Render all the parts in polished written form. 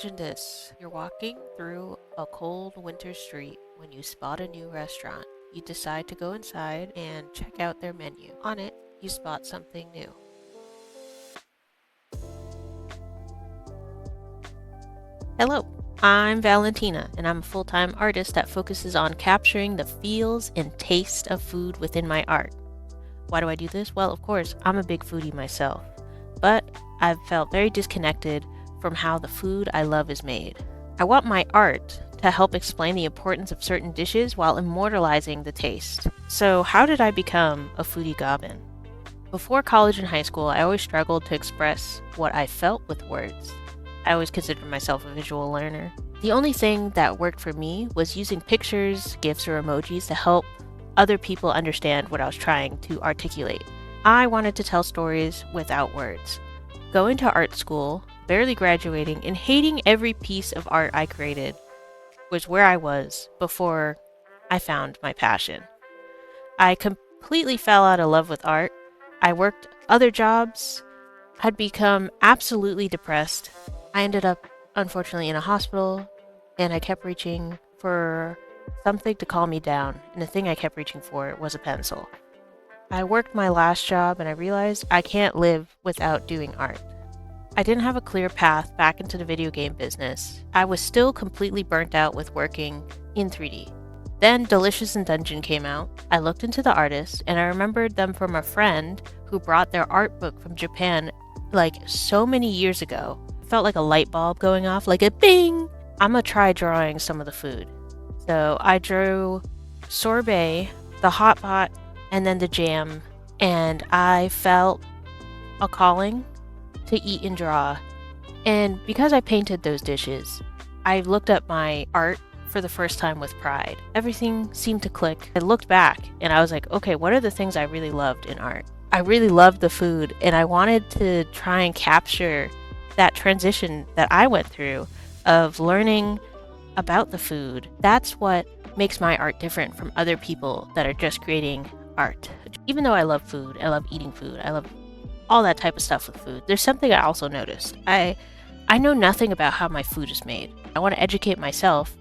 Imagine this. You're walking through a cold winter street when you spot a new restaurant. You decide to go inside and check out their menu. On it, you spot something new. Hello, I'm Valentina, and I'm a full-time artist that focuses on capturing the feels and taste of food within my art. Why do I do this? Well, of course, I'm a big foodie myself, but I've felt very disconnected from how the food I love is made. I want my art to help explain the importance of certain dishes while immortalizing the taste. So how did I become a foodie goblin? Before college and high school, I always struggled to express what I felt with words. I always considered myself a visual learner. The only thing that worked for me was using pictures, GIFs, or emojis to help other people understand what I was trying to articulate. I wanted to tell stories without words. Going to art school, barely graduating, and hating every piece of art I created was where I was before I found my passion. I completely fell out of love with art. I worked other jobs, had become absolutely depressed. I ended up, unfortunately, in a hospital, and I kept reaching for something to calm me down, and the thing I kept reaching for was a pencil. I worked my last job, and I realized I can't live without doing art. I didn't have a clear path back into the video game business. I was still completely burnt out with working in 3D. Then Delicious in Dungeon came out. I looked into the artists, and I remembered them from a friend who brought their art book from Japan like so many years ago. It felt like a light bulb going off, like a bing! I'm gonna try drawing some of the food. So I drew sorbet, the hot pot, and then the jam, and I felt a calling to eat and draw. And because I painted those dishes, I looked at my art for the first time with pride. Everything seemed to click. I looked back and I was like, okay, what are the things I really loved in art? I really loved the food, and I wanted to try and capture that transition that I went through of learning about the food. That's what makes my art different from other people that are just creating art. Even though I love food, I love eating food, I love all that type of stuff with food, there's something I also noticed. I know nothing about how my food is made. I want to educate myself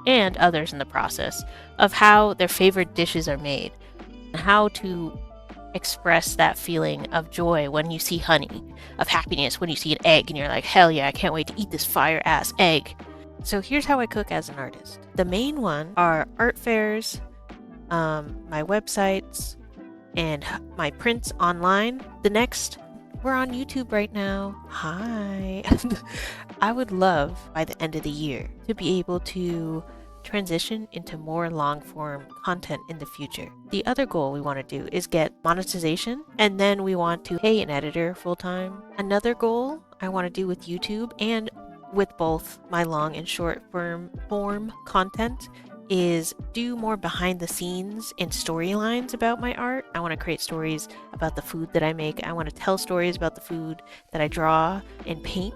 and others in the process of how their favorite dishes are made and how to express that feeling of joy when you see honey, of happiness when you see an egg and you're like, hell yeah, I can't wait to eat this fire ass egg. So here's how I cook as an artist. The main one are art fairs, my websites, and my prints online. The next, we're on YouTube right now. Hi. I would love by the end of the year to be able to transition into more long form content in the future. The other goal we want to do is get monetization, and then we want to pay an editor full time. Another goal I want to do with YouTube and with both my long and short form content is do more behind the scenes and storylines about my art. I want to create stories about the food that I make. I want to tell stories about the food that I draw and paint.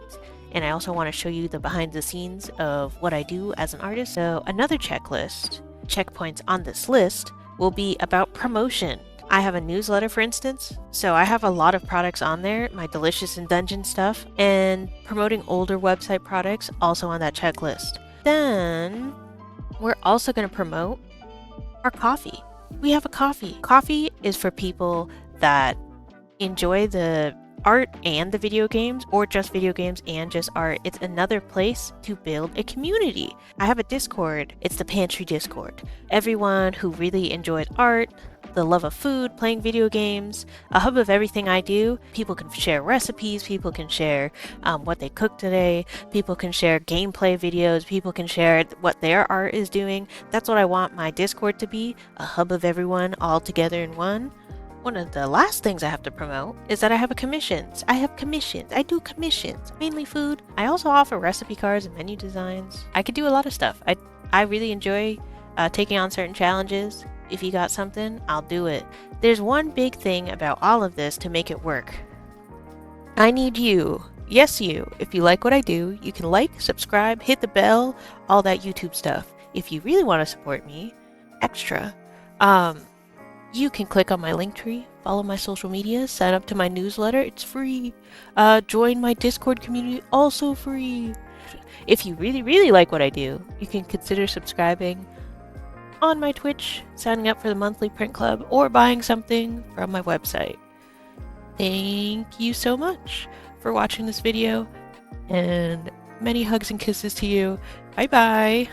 And I also want to show you the behind the scenes of what I do as an artist. So another checkpoints on this list will be about promotion. I have a newsletter, for instance, so I have a lot of products on there, my Delicious in Dungeon stuff, and promoting older website products also on that checklist. Then we're also going to promote our coffee. We have a coffee. Coffee is for people that enjoy the art and the video games, or just video games and just art. It's another place to build a community. I have a Discord. It's the Pantry Discord. Everyone who really enjoys art, the love of food, playing video games, a hub of everything I do. People can share recipes, people can share what they cooked today, people can share gameplay videos, people can share what their art is doing. That's what I want my Discord to be, a hub of everyone all together in one. One of the last things I have to promote is that I have commissions. I do commissions, mainly food. I also offer recipe cards and menu designs. I could do a lot of stuff. I really enjoy taking on certain challenges. If you got something, I'll do it. There's one big thing about all of this to make it work. I need you. Yes, you. If you like what I do, you can like, subscribe, hit the bell, all that YouTube stuff. If you really want to support me, extra, you can click on my link tree, follow my social media, sign up to my newsletter, it's free. Join my Discord community, also free. if you really, really like what I do, you can consider subscribing on my Twitch, signing up for the monthly print club, or buying something from my website. Thank you so much for watching this video, and many hugs and kisses to you. Bye bye.